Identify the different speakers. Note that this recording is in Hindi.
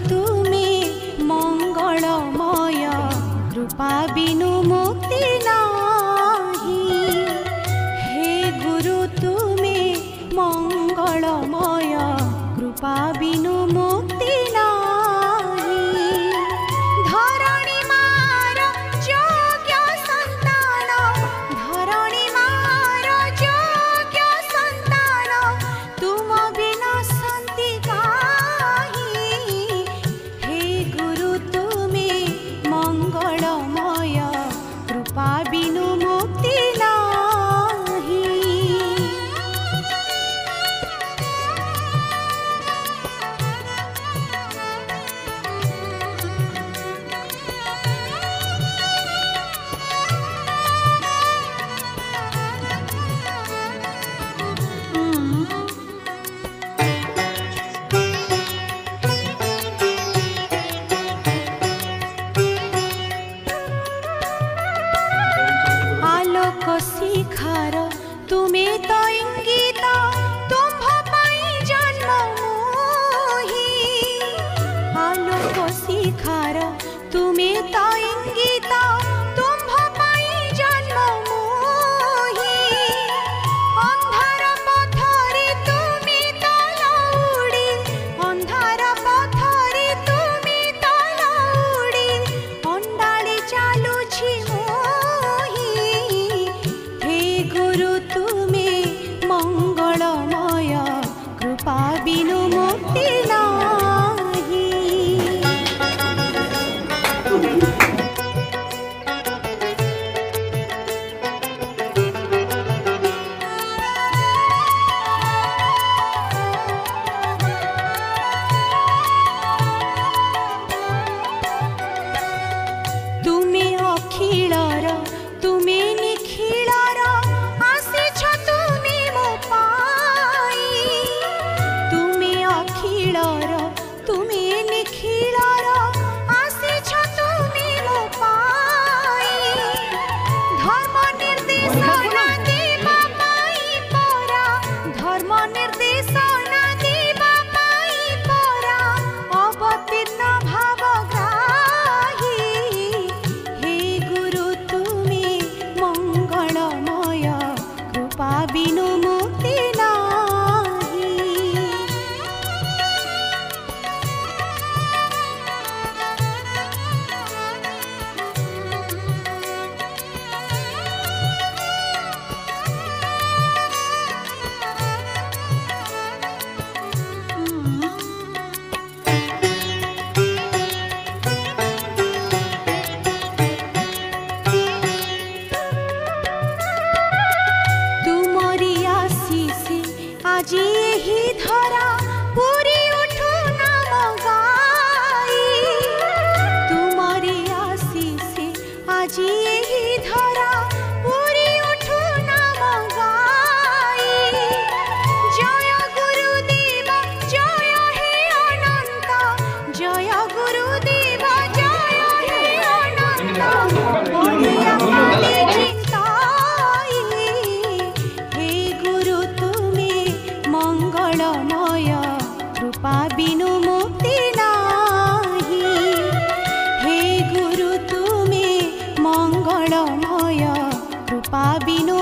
Speaker 1: तुमे मंगलमय कृपा बिनु मुक्ति नाही। हे गुरु तुमे मंगलमय कृपा बिनु मुक्ति नाही। धरणी मार योग्य संतान, धरणी मार योग्य संतान, तुम बिना शांति काहि। हे गुरु तुमे मंगलमय कृपा बिनु मुक्ति नाही। आलोक शिखार तुमे तो इंगित, तुम्भ पाई जन्म मोहि। आलोक शिखार तुमे तो इंगित, तुम्भ पाई जन्म मोहि। अंधार पथरे तुमे तो लौड़ी, अंधार पथरे तुमे तो लौड़ी, अंडाळे चालुछि मोहि। हे गुरु तुमे मंगलमय कृपा बिनु मुक्ति नाही। तुमे अखिलर तुमे निखिलर, आसिछ तुमे मो पाई। तुमे अखिलर तुमे निखिलर, आसिछ तुमे मो पाई। धर्म निर्देशन देवा पाई परा, धर्म निर्देशन देवा पाई परा, अवतीर्ण भावग्राही। हे गुरु तुमे मंगलमय कृपा बिनु मुक्ति नाही। तुमरी आशीषे আজি एही धरा पूरी उठू नाम गाई। तुमरी आशीषे আজি एही धरा पूरी उठू नाम गाई। जय गुरुदेव जय हे अनंत, जय गुरुदेव जय हे अनंत, बढ़िया काली चिंताई। हे गुरु तुमे मंगलमय कृपा बिनु मुक्ति नाही। हे गुरु तुमे मंगलमय कृपा बिनु